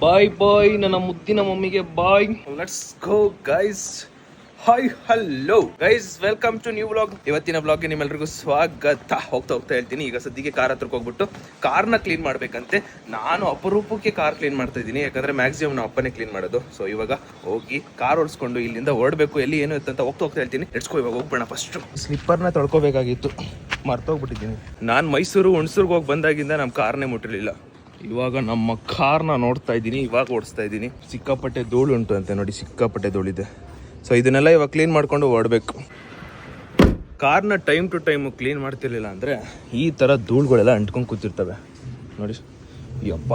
ಬಾಯ್ ಬಾಯ್ ನನ್ನ ಮುದ್ದಿನ ಮಮ್ಮಿಗೆ bye. Let's go guys. Hi hello guys, welcome to new vlog. ಇವತ್ತಿನ ವ್ಲಾಗ್ಗೆ ನಿಮ್ಮೆಲ್ಲರಿಗೂ ಸ್ವಾಗತ. ಹೋಗ್ತಾ ಹೇಳ್ತೀನಿ. ಈಗ ಸದ್ಯಕ್ಕೆ ಕಾರ್ ಹತ್ರಕ್ಕೆ ಹೋಗ್ಬಿಟ್ಟು ಕಾರ್ನ ಕ್ಲೀನ್ ಮಾಡ್ಬೇಕಂತೆ. ನಾನು ಅಪರೂಪಕ್ಕೆ ಕಾರ್ ಕ್ಲೀನ್ ಮಾಡ್ತಾ ಇದ್ದೀನಿ, ಯಾಕಂದ್ರೆ ಮ್ಯಾಕ್ಸಿಮಮ್ ನಾವು ಅಪ್ಪನೇ ಕ್ಲೀನ್ ಮಾಡೋದು. ಸೊ ಇವಾಗ ಹೋಗಿ ಕಾರ್ ಓಡಿಸ್ಕೊಂಡು ಇಲ್ಲಿಂದ ಹೊರಡಬೇಕು. ಎಲ್ಲಿ ಏನು ಇತ್ತಂತ ಹೋಗ್ತಾ ಹೇಳ್ತೀನಿ. Let's go. ಇವಾಗ ಹೋಗ್ಬೇಡ. ಫಸ್ಟ್ ಸ್ಲಿಪ್ಪರ್ನ ತೊಳ್ಕೊಬೇಕಾಗಿತ್ತು, ಮರ್ತೋಗ್ಬಿಟ್ಟಿದ್ದೀನಿ. ನಾನು ಮೈಸೂರು ಹುಣಸೂರ್ಗೆ ಹೋಗಿ ಬಂದಾಗಿಂದ ನಮ್ಮ ಕಾರ್ನೇ ಮುಟ್ಟಿರಲಿಲ್ಲ. ಇವಾಗ ನಮ್ಮ ಕಾರ್ನ ನೋಡ್ತಾ ಇದ್ದೀನಿ, ಇವಾಗ ಓಡಿಸ್ತಾ ಇದ್ದೀನಿ. ಸಿಕ್ಕಾಪಟ್ಟೆ ಧೂಳು ಉಂಟು ಅಂತೆ ನೋಡಿ, ಸಿಕ್ಕಾಪಟ್ಟೆ ಧೂಳಿದೆ. ಸೊ ಇದನ್ನೆಲ್ಲ ಇವಾಗ ಕ್ಲೀನ್ ಮಾಡ್ಕೊಂಡು ಓಡಬೇಕು. ಕಾರ್ನ ಟೈಮ್ ಟು ಟೈಮು ಕ್ಲೀನ್ ಮಾಡ್ತಿರ್ಲಿಲ್ಲ ಅಂದರೆ ಈ ಥರ ಧೂಳುಗಳೆಲ್ಲ ಅಂಟ್ಕೊಂಡು ಕೂತಿರ್ತವೆ ನೋಡಿ. ಯಪ್ಪ,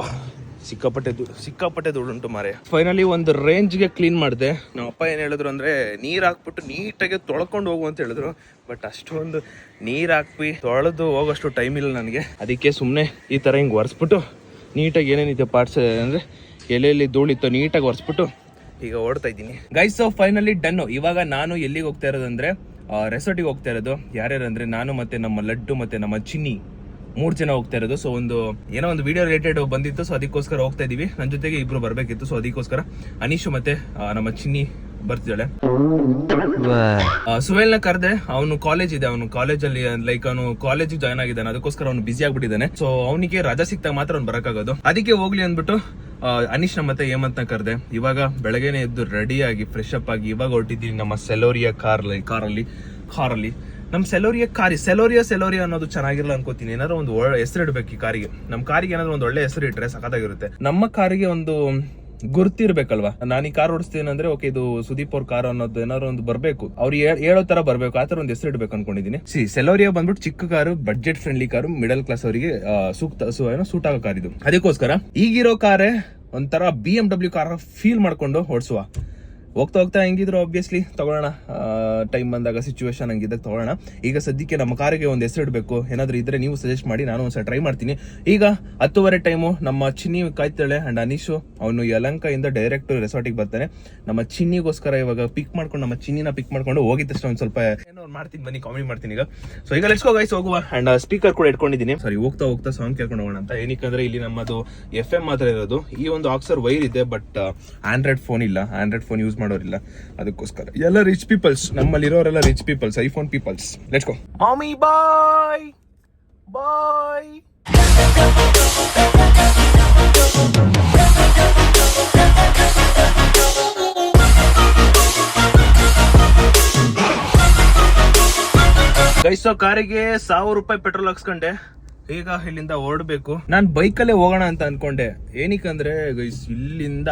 ಸಿಕ್ಕಾಪಟ್ಟೆ ಧೂಳು ಉಂಟು ಮಾರೆ. ಫೈನಲಿ ಒಂದು ರೇಂಜ್ಗೆ ಕ್ಲೀನ್ ಮಾಡಿದೆ. ನಮ್ಮ ಅಪ್ಪ ಏನು ಹೇಳಿದ್ರು ಅಂದರೆ ನೀರು ಹಾಕ್ಬಿಟ್ಟು ನೀಟಾಗಿ ತೊಳ್ಕೊಂಡು ಹೋಗು ಅಂತ ಹೇಳಿದ್ರು. ಬಟ್ ಅಷ್ಟೊಂದು ನೀರು ಹಾಕಿ ತೊಳೆದು ಹೋಗೋಷ್ಟು ಟೈಮ್ ಇಲ್ಲ ನನಗೆ. ಅದಕ್ಕೆ ಸುಮ್ಮನೆ ಈ ಥರ ಹಿಂಗೆ ಒರೆಸ್ಬಿಟ್ಟು ನೀಟಾಗಿ ಏನೇನಿದೆ ಪಾರ್ಟ್ಸ್ ಅಂದರೆ ಎಲೆಯಲ್ಲಿ ಧೂಳಿತ್ತು ನೀಟಾಗಿ ಒರೆಸ್ಬಿಟ್ಟು ಈಗ ಓಡ್ತಾ ಇದ್ದೀನಿ ಗೈಸ್. So finally done. ಇವಾಗ ನಾನು ಎಲ್ಲಿಗೆ ಹೋಗ್ತಾ ಇರೋದಂದ್ರೆ ರೆಸಾರ್ಟಿಗೆ ಹೋಗ್ತಾ ಇರೋದು. ಯಾರ್ಯಾರು ಅಂದರೆ ನಾನು ಮತ್ತೆ ನಮ್ಮ ಲಡ್ಡು ಮತ್ತೆ ನಮ್ಮ ಚಿನ್ನಿ 3 ಜನ ಹೋಗ್ತಾ ಇರೋದು. ಸೊ ಏನೋ ಒಂದು ವಿಡಿಯೋ ರಿಲೇಟೆಡ್ ಬಂದಿತ್ತು, ಸೊ ಅದಕ್ಕೋಸ್ಕರ ಹೋಗ್ತಾ ಇದೀವಿ. ನನ್ನ ಜೊತೆಗೆ ಇಬ್ರು ಬರ್ಬೇಕಿತ್ತು. ಸೊ ಅದಕ್ಕೋಸ್ಕರ ಅನೀಶು ಮತ್ತೆ ನಮ್ಮ ಚಿನ್ನಿ ಬರ್ತಿದ್ದಾಳೆ. ಸುವೇಲ್ನ ಕರೆದೆ. ಅವನು ಕಾಲೇಜ್ ಇದೆ, ಅವನು ಕಾಲೇಜಲ್ಲಿ ಲೈಕ್ ಅವನು ಕಾಲೇಜಿಗೆ ಜಾಯ್ನ್ ಆಗಿದ್ದಾನೆ. ಅದಕ್ಕೋಸ್ಕರ ಅವನು ಬಿಸಿ ಆಗ್ಬಿಟ್ಟಿದ್ದಾನೆ. ಸೊ ಅವನಿಗೆ ರಜಾ ಸಿಕ್ತಾಗ ಮಾತ್ರ ಅವ್ನು ಬರಕಾಗೋದು. ಅದಕ್ಕೆ ಹೋಗ್ಲಿ ಅಂದ್ಬಿಟ್ಟು ಅನೀಶ್ನ ಮತ್ತೆ ಹೇಮಂತ್ನ ಕರೆದೆ. ಇವಾಗ ಬೆಳಗ್ಗೆನೆ ಎದ್ದು ರೆಡಿ ಆಗಿ ಫ್ರೆಶ್ ಅಪ್ ಆಗಿ ಇವಾಗ ಹೊರಟಿದ್ದೀನಿ ನಮ್ಮ ಸೆಲೋರಿಯಾ ಕಾರಲ್ಲಿ. ನಮ್ಮ ಸೆಲೋರಿಯಾ ಅನ್ನೋದು ಚೆನ್ನಾಗಿರಲ್ಲ ಅನ್ಕೋತೀನಿ. ಏನಾದ್ರು ಒಂದು ಒಳ್ಳೆ ಹೆಸರು ಇಡಬೇಕು ಈ ಕಾರಿಗೆ. ನಮ್ಮ ಕಾರಿಗೆ ಏನಾದ್ರು ಒಂದು ಒಳ್ಳೆ ಹೆಸರು ಇಟ್ರೆ ಸಖತ್ತಾಗಿರುತ್ತೆ. ನಮ್ಮ ಕಾರಿಗೆ ಒಂದು ಗುರ್ತಿರ್ಬೇಕಲ್ವಾ. ನಾನು ಈ ಕಾರ್ ಓಡಿಸ್ತೀನಿ ಅಂದ್ರೆ ಓಕೆ ಇದು ಸುದೀಪ್ ಅವ್ರ ಕಾರ್ ಅನ್ನೋದು ಏನಾದ್ರು ಒಂದು ಬರ್ಬೇಕು, ಅವ್ರು ಹೇಳೋ ತರ ಬರ್ಬೇಕು, ಆತರ ಒಂದು ಹೆಸರು ಇಡ್ಬೇಕು ಅನ್ಕೊಂಡಿದೀನಿ. ಸೆಲೋರಿಯಾ ಬಂದ್ಬಿಟ್ಟು ಚಿಕ್ಕ car, budget friendly car, middle class ಅವರಿಗೆ ಸೂಟ್ ಆಗೋ ಕಾರ್ ಇದು. ಅದಕ್ಕೋಸ್ಕರ ಈಗಿರೋ ಕಾರೇ ಒಂಥರ BMW ಕಾರ್ ಫೀಲ್ ಮಾಡ್ಕೊಂಡು ಓಡಿಸುವ. ಹೋಗ್ತಾ ಹೆಂಗಿದ್ರು ಆಬ್ವಿಯಸ್ಲಿ ತಗೊಳ್ಳೋಣ, ಟೈಮ್ ಬಂದಾಗ ಸಿಚುವೇಶನ್ ಹಂಗಿದ್ದಾಗ ತಗೊಳ್ಳೋಣ. ಈಗ ಸದ್ಯಕ್ಕೆ ನಮ್ಮ ಕಾರಿಗೆ ಒಂದು ಹೆಸರು ಇಡಬೇಕು. ಏನಾದ್ರು ಇದ್ರೆ ನೀವು ಸಜೆಸ್ಟ್ ಮಾಡಿ, ನಾನು ಒಂದ್ಸಲ ಟ್ರೈ ಮಾಡ್ತೀನಿ. ಈಗ 10:30 ಟೈಮು. ನಮ್ಮ ಚಿನ್ನಿ ಕಾಯ್ತಾಳೆ ಅಂಡ್ ಅನೀಶು ಅವನು ಯಲಂಕದಿಂದ ಡೈರೆಕ್ಟ್ ರೆಸಾರ್ಟಿಗೆ ಬರ್ತಾನೆ. ನಮ್ಮ ಚಿನ್ನಿಗೋಸ್ಕರ ಇವಾಗ ನಮ್ಮ ಚಿನ್ನಿನ ಪಿಕ್ ಮಾಡ್ಕೊಂಡು ಹೋಗಿದ ತಕ್ಷಣ ಒಂದ್ ಸ್ವಲ್ಪ ಏನೋ ಮಾಡ್ತೀನಿ, ಬನ್ನಿ ಕಾಮಿಡಿ ಮಾಡ್ತೀನಿ ಈಗ. ಸೊ ಈಗ ಲೆಟ್ಸ್ ಗೋ ಗೈಸ್, ಹೋಗುವ. ಅಂಡ್ ಸ್ಪೀಕರ್ ಕೂಡ ಇಟ್ಕೊಂಡಿದ್ದೀನಿ. ಸರಿ, ಹೋಗ್ತಾ ಸಾಂಗ್ ಕೇಳ್ಕೊಂಡು ಹೋಗೋಣ ಅಂತ. ಏನಕ್ಕಂದ್ರೆ ಇಲ್ಲಿ ನಮ್ಮದು FM ಮಾತ್ರ ಇರೋದು. ಈ ಒಂದು ಆಕ್ಸರ್ ವೈರ್ ಇದೆ, ಬಟ್ ಆಂಡ್ರಾಯ್ಡ್ ಫೋನ್ ಇಲ್ಲ, ಆಂಡ್ರಾಯ್ಡ್ ಫೋನ್ ಯೂಸ್ ಮಾಡೋರಿಲ್ಲ. ಅದಕ್ಕೋಸ್ಕರ ಎಲ್ಲ ರಿಚ್ ಪೀಪಲ್ಸ್, ನಮ್ಮಲ್ಲಿರೋರೆಲ್ಲ rich peoples, iPhone peoples. Let's go ಮಾಮಿ. Bye bye. ಗೈಸ್, ಕಾರಿಗೆ 1000 ರೂಪಾಯಿ ಪೆಟ್ರೋಲ್ ಹಾಕ್ಸ್ಕೊಂಡೆ. ಈಗ ಇಲ್ಲಿಂದ ಹೊರಡ್ಬೇಕು. ನಾನ್ ಬೈಕಲ್ಲೇ ಹೋಗೋಣ ಅಂತ ಅನ್ಕೊಂಡೆ. ಏನಕ್ಕಂದ್ರೆ ಗೈಸ್ ಇಲ್ಲಿಂದ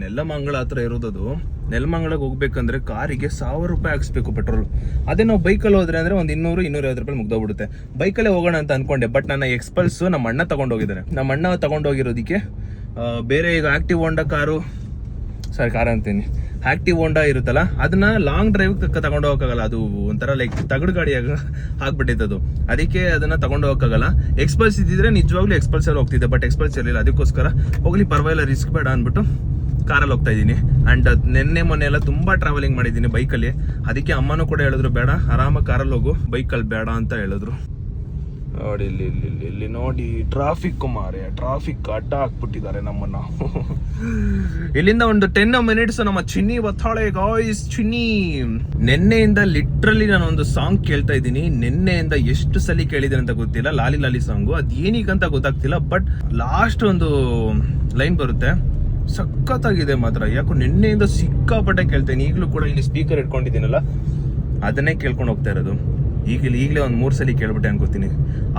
ನೆಲಮಂಗಲ ಹತ್ರ ಇರೋದದು. ನೆಲಮಂಗಲಕ್ಕೆ ಹೋಗ್ಬೇಕಂದ್ರೆ ಕಾರಿಗೆ 1000 ರೂಪಾಯಿ ಹಾಕ್ಸ್ಬೇಕು ಪೆಟ್ರೋಲ್. ಅದೇ ನಾವು ಬೈಕಲ್ಲಿ ಹೋದ್ರೆ ಅಂದ್ರೆ ಒಂದು 200-250 ರೂಪಾಯಿ ಮುಗ್ದೋಗ್ಬಿಡುತ್ತೆ. ಬೈಕಲ್ಲೇ ಹೋಗೋಣ ಅಂತ ಅನ್ಕೊಂಡೆ. ಬಟ್ ನನ್ನ ಎಕ್ಸ್ಪಲ್ಸ್ ನಮ್ಮ ಅಣ್ಣ ತಗೊಂಡೋಗಿದ್ದಾನೆ. ನಮ್ಮ ಅಣ್ಣ ತಗೊಂಡೋಗಿರೋದಕ್ಕೆ ಬೇರೆ ಈಗ ಆಕ್ಟಿವ್ ಹೋಂಡಾ ಇರುತ್ತಲ್ಲ, ಅದನ್ನ ಲಾಂಗ್ ಡ್ರೈವ್ ತಗೊಂಡು ಹೋಗಕ್ಕಾಗಲ್ಲ. ಅದು ಒಂಥರ ಲೈಕ್ ತಗಡು ಗಾಡಿ ಆಗ್ಬಿಟ್ಟಿತ್ತು. ಅದಕ್ಕೆ ಅದನ್ನ ತಗೊಂಡು ಹೋಗಕ್ಕಾಗಲ್ಲ. ಎಕ್ಸ್ಪಲ್ಸ್ ಇದ್ದಿದ್ರೆ ನಿಜವಾಗ್ಲೂ ಎಕ್ಸ್ಪಲ್ಸ್ ಅಲ್ಲಿ ಹೋಗ್ತಿದ್ದೆ, ಬಟ್ ಎಕ್ಸ್ಪಲ್ಸ್ ಇರಲಿಲ್ಲ. ಅದಕ್ಕೋಸ್ಕರ ಹೋಗ್ಲಿ ಪರವಾಗಿಲ್ಲ, ರಿಸ್ಕ್ ಬೇಡ ಅನ್ಬಿಟ್ಟು ಕಾರಲ್ಲಿ ಹೋಗ್ತಾ ಇದ್ದೀನಿ. ಅಂಡ್ ಮೊನ್ನೆ ಎಲ್ಲ ತುಂಬಾ ಟ್ರಾವೆಲಿಂಗ್ ಮಾಡಿದ್ದೀನಿ ಬೈಕಲ್ಲಿ. ಅದಕ್ಕೆ ಅಮ್ಮನೂ ಕೂಡ ಹೇಳಿದ್ರು ಬೇಡ, ಆರಾಮಾಗಿ ಕಾರಲ್ಲಿ ಹೋಗು, ಬೈಕಲ್ಲಿ ಬೇಡ ಅಂತ ಹೇಳಿದ್ರು. ನೋಡಿ ಇಲ್ಲಿ ನೋಡಿ ಟ್ರಾಫಿಕ್ ಅಡ್ಡ ಹಾಕ್ಬಿಟ್ಟಿದ್ದಾರೆ ನಮ್ಮನ್ನ. ಇಲ್ಲಿಂದ ಒಂದು 10 ಮಿನಿಟ್ಸ್ ನಮ್ಮ ಚಿನ್ನಿ ಬತ್ತಾಳೆ ಗಾಯ್ಸ್. ಚಿನ್ನಿ ನೆನ್ನೆಯಿಂದ ಲಿಟ್ರಲಿ ನಾನು ಒಂದು ಸಾಂಗ್ ಕೇಳ್ತಾ ಇದ್ದೀನಿ. ನೆನ್ನೆಯಿಂದ ಎಷ್ಟು ಸಲ ಕೇಳಿದ್ದೀನಿ ಅಂತ ಗೊತ್ತಿಲ್ಲ, ಲಾಲಿ ಸಾಂಗು. ಅದ್ ಏನೀಗಂತ ಗೊತ್ತಾಗ್ತಿಲ್ಲ, ಬಟ್ ಲಾಸ್ಟ್ ಒಂದು ಲೈನ್ ಬರುತ್ತೆ, ಸಖತ್ತಾಗಿದೆ ಮಾತ್ರ. ಯಾಕೋ ನಿನ್ನೆಯಿಂದ ಸಿಕ್ಕಾಪಟ್ಟೆ ಕೇಳ್ತೇನೆ. ಈಗಲೂ ಕೂಡ ಇಲ್ಲಿ ಸ್ಪೀಕರ್ ಇಟ್ಕೊಂಡಿದ್ದೀನಲ್ಲ, ಅದನ್ನೇ ಕೇಳ್ಕೊಂಡು ಹೋಗ್ತಾ ಇರೋದು. ಈಗಲೇ ಒಂದು 3 ಸಲ ಕೇಳ್ಬಿಟ್ಟೆ ಅನ್ಕೋತೀನಿ.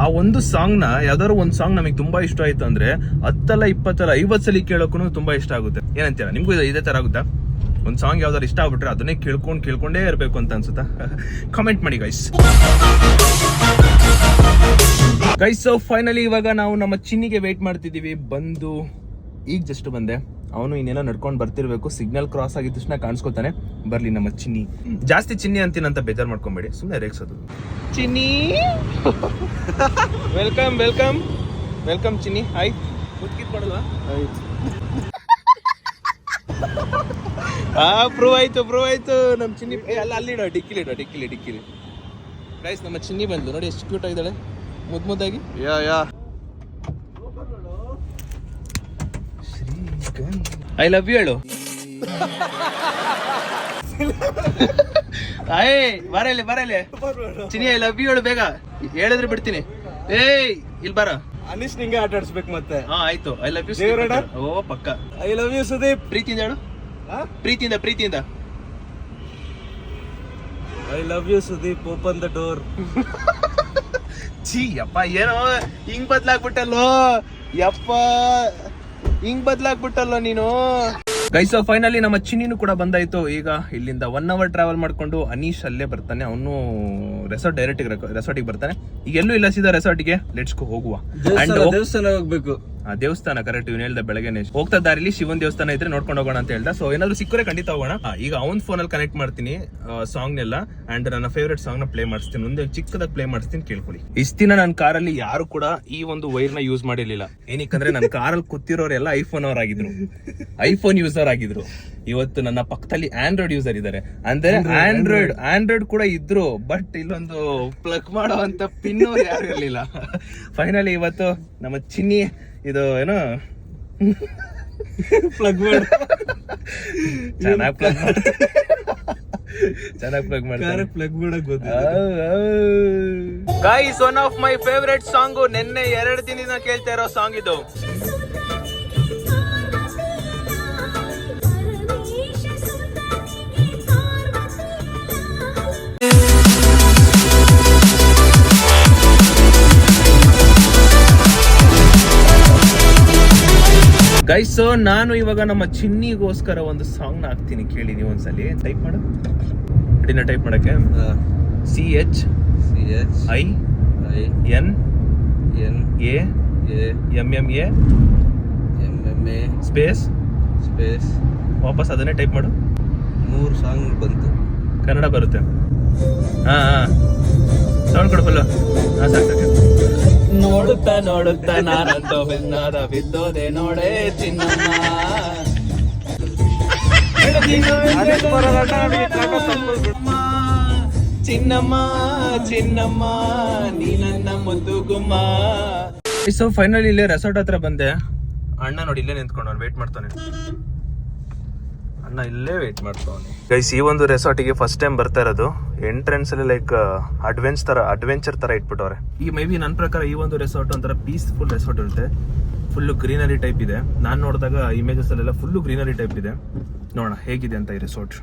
ಆ ಒಂದು ಸಾಂಗ್ ನ, ಯಾವ್ದಾದ್ರು ಒಂದು ಸಾಂಗ್ ನಮಗೆ ತುಂಬಾ ಇಷ್ಟ ಆಯ್ತು ಅಂದ್ರೆ 10 20 50 ಸಲ ಕೇಳೋಕು ತುಂಬಾ ಇಷ್ಟ ಆಗುತ್ತೆ. ಏನಂತೀರ? ನಿಮ್ಗೂ ಇದೇ ತರ ಆಗುತ್ತಾ? ಒಂದು ಸಾಂಗ್ ಯಾವ್ದಾದ್ರು ಇಷ್ಟ ಆಗ್ಬಿಟ್ರೆ ಅದನ್ನೇ ಕೇಳ್ಕೊಂಡೇ ಇರ್ಬೇಕು ಅಂತ ಅನ್ಸುತ್ತಾ? ಕಾಮೆಂಟ್ ಮಾಡಿ ಗೈಸ್. ಸೊ ಫೈನಲಿ ಇವಾಗ ನಾವು ನಮ್ಮ ಚಿನ್ನಿಗೆ ವೇಟ್ ಮಾಡ್ತಿದೀವಿ. ಬಂದು ಈಗ ಜಸ್ಟ್ ಬಂದೆ. ಅವನು ಇನ್ನೇನೋ ನಡ್ಕೊಂಡು ಬರ್ತಿರ್ಬೇಕು. ಸಿಗ್ನಲ್ ಕ್ರಾಸ್ ಆಗಿದ ತಕ್ಷಣ ಕಾಣಿಸ್ಕೊತಾನೆ. ಬರ್ಲಿ ನಮ್ಮ ಚಿನ್ನಿ. ಜಾಸ್ತಿ ಚಿನ್ನಿ ಅಂತೀನಂತ ಬೇಜಾರು ಮಾಡ್ಕೊಂಬೇಡಿ, ಸುಮ್ಮನೆ ರೇಗ್ಸೋದು. ಚಿನ್ನಿ ವೆಲ್ಕಮ್ ಚಿನ್ನಿ. ಹಾಯ್. ಮುದ್ಕಿತ್ ಮಾಡಲ್ವಾ? ಪ್ರೂವ್ ಆಯ್ತು ನಮ್ಮ ಚಿನ್ನಿ. ಅಲ್ಲಿಡೋ ಡಿಕ್ಕಿಲಿ ಗೈಸ್, ನಮ್ಮ ಚಿನ್ನಿ ಬಂದ್ಲು ನೋಡಿ, ಎಷ್ಟು ಕ್ಯೂಟ್ ಆಗಿದ್ದಾಳೆ, ಮುದ್ದಾಗಿ. ಐ ಲವ್ ಯು ಹೇಳು. ಬರಲಿ ಚಿನಿ, ಐ ಲವ್ ಯು ಹೇಳು ಬೇಗ. ಹೇಳಿದ್ರೆ ಬಿಡ್ತೀನಿ. ಏಯ್ ಇಲ್ಲಿ ಬರ. ಅನೀಶ್ ನಿಂಗೆ ಆಟ ಆಡ್ಸ್ಬೇಕು ಮತ್ತೆ. ಹಾ ಆಯ್ತು. I love you. ಓ ಪಕ್ಕ. I love you Sudeep. ಪ್ರೀತಿಯಿಂದ ಹೇಳು. ಪ್ರೀತಿಯಿಂದ I love you Sudeep, open the door. ಛೀ ಯಪ್ಪ, ಏನೋ ಹಿಂಗ್ ಬದ್ಲಾಗ್ಬಿಟ್ಟಲ್ಲೋ ಯಪ್ಪ, ಹಿಂಗ್ ಬದ್ಲಾಗ್ಬಿಟ್ಟಲ್ಲೋ ನೀನು. ಗೈಸ್, ಫೈನಲಿ ನಮ್ಮ ಚಿನ್ನಿನೂ ಕೂಡ ಬಂದಾಯ್ತು. ಈಗ ಇಲ್ಲಿಂದ 1 hour ಟ್ರಾವೆಲ್ ಮಾಡ್ಕೊಂಡು ಅನೀಶ್ ಅಲ್ಲೇ ಬರ್ತಾನೆ. ಅವನು ರೆಸಾರ್ಟಿಗೆ ಬರ್ತಾನೆ. ಈಗ ಎಲ್ಲೂ ಇಲ್ಲ, ಸೀದಾ ರೆಸಾರ್ಟಿಗೆ ಲೆಟ್ಸ್ ಗೋ ಹೋಗುವ. ದೇವಸ್ಥಾನ ಹೋಗ್ಬೇಕು. ದೇವಸ್ಥಾನ ಕರೆಕ್ಟ್. ಇವ್ನು ಹೇಳ್ದ ಬೆಳಗ್ಗೆನೆ ಹೋಗ್ತಾ ದಾರಿಲಿ ಶಿವನ್ ದೇವಸ್ಥಾನ ಇದ್ರೆ ನೋಡ್ಕೊಂಡು ಹೋಗೋಣ ಅಂತ ಹೇಳ್ದ. ಸೊ ಏನಾದ್ರು ಸಿಕ್ಕರೆ ಖಂಡಿತ ಹೋಗೋಣ. ಈಗ ಅವನ್ ಫೋನಲ್ಲಿ ಕನೆಕ್ಟ್ ಮಾಡ್ತೀನಿ ಸಾಂಗ್ ನೆಲ್ಲ, ಅಂಡ್ ನನ್ನ ಫೇವ್ರೇಟ್ ಸಾಂಗ್ ನ ಪ್ಲೇ ಮಾಡಿಸ್ತೀನಿ. ಮುಂದೆ ಚಿಕ್ಕದಾಗಿ ಪ್ಲೇ ಮಾಡಿಸ್ತೀನಿ, ಕೇಳ್ಕೊಳ್ಳಿ. ಇಷ್ಟ ದಿನ ನನ್ನ ಕಾರಲ್ಲಿ ಯಾರು ಕೂಡ ಈ ಒಂದು ವೈರ್ ನ ಯೂಸ್ ಮಾಡಿರ್ಲಿಲ್ಲ. ಏನಕ್ಕಂದ್ರೆ ನನ್ನ ಕಾರಲ್ಲಿ ಕೂತಿರೋರೆಲ್ಲ ಐಫೋನ್ ಅವರಾಗಿದ್ರು, ಐಫೋನ್ ಯೂಸರ್ ಆಗಿದ್ರು. ಇವತ್ತು ನನ್ನ ಪಕ್ಕದಲ್ಲಿ ಆಂಡ್ರಾಯ್ಡ್ ಯೂಸರ್ ಇದ್ದಾರೆ. ಅಂದ್ರೆ ಆಂಡ್ರಾಯ್ಡ್ ಕೂಡ ಇದ್ರು, ಬಟ್ ಇಲ್ಲೊಂದು ಪ್ಲಗ್ ಮಾಡೋ ಅಂತ ಪಿನ್ ಯಾರು ಇರ್ಲಿಲ್ಲ. ಫೈನಲಿ ಇವತ್ತು ನಮ್ಮ ಚಿನ್ನಿ ಇದು ಏನೋ ಪ್ಲಗ್ ಮಾಡ ಚೆನ್ನಾಗಿ ಪ್ಲಗ್ ಮಾಡ್ತಾರೆ. ಪ್ಲಗ್ ಮಾಡಕ್ ಗೊತ್ತಿಲ್ಲ. Guys, one of my favourite song. ನಿನ್ನೆ 2 ದಿನದಿಂದ ಕೇಳ್ತಾ ಇರೋ ಸಾಂಗ್ ಇದು. ಗೈಸ್, ನಾನು ಇವಾಗ ನಮ್ಮ ಚಿನ್ನಿಗೋಸ್ಕರ ಒಂದು ಸಾಂಗ್ ನ ಹಾಕ್ತೀನಿ, ಕೇಳಿ ನೀವು ಒಂದ್ಸಲಿ. ಟೈಪ್ ಮಾಡು, ಅಡಿನ ಟೈಪ್ ಮಾಡಕ್ಕೆ. CHINNAMMA ಸ್ಪೇಸ್ ವಾಪಸ್ ಅದನ್ನೇ ಟೈಪ್ ಮಾಡು. 3 ಸಾಂಗ್ ಬಂತು. ಕನ್ನಡ ಬರುತ್ತೆ. ಹಾ ಸೌಂಡ್ ಕೊಡು ಫುಲ್ಲು. ಸಾಕು. ನೋಡುತ್ತಾ ನಾನಂತೂ ಬಿನ್ನಾದ ಬಿದ್ದೋದೆ ನೋಡೇ ಚಿನ್ನಮ್ಮ. ಚಿನ್ನಮ್ಮ ನೀ ನನ್ನ ಮುದ್ದು ಗುಮ್ಮ. ಸೊ ಫೈನಲಿ ಇಲ್ಲೇ ರೆಸಾರ್ಟ್ ಹತ್ರ ಬಂದೆ. ಅಣ್ಣ ನೋಡಿ ಇಲ್ಲೇ ನಿಂತ್ಕೊಂಡು ವೇಟ್ ಮಾಡ್ತಾನೆ. ಅಣ್ಣ ಇಲ್ಲೇ ವೇಟ್ ಮಾಡ್ತಾವನೆ. ಗೈಸ್, ಈ ಒಂದು ರೆಸಾರ್ಟಿಗೆ ಫಸ್ಟ್ ಟೈಮ್ ಬರ್ತಾ ಇರೋದು. ಎಂಟ್ರೆನ್ಸ್ ಅಲ್ಲಿ ಲೈಕ್ ಅಡ್ವೆಂಚರ್ ತರ ಇಟ್ಬಿಟ್ಟವ್ರೆ. ಈ ಮೇ ಬಿ ನನ್ನ ಪ್ರಕಾರ ಈ ಒಂದು ರೆಸಾರ್ಟ್ ಒಂಥರ ಪೀಸ್ಫುಲ್ ರೆಸಾರ್ಟ್ ಇರುತ್ತೆ. ಫುಲ್ ಗ್ರೀನರಿ ಟೈಪ್ ಇದೆ. ನಾನು ನೋಡಿದಾಗ ಇಮೇಜಸ್ ಅಲ್ಲೆಲ್ಲ ಫುಲ್ ಗ್ರೀನರಿ ಟೈಪ್ ಇದೆ. ನೋಡೋಣ ಹೇಗಿದೆ ಅಂತ ಈ ರೆಸಾರ್ಟ್.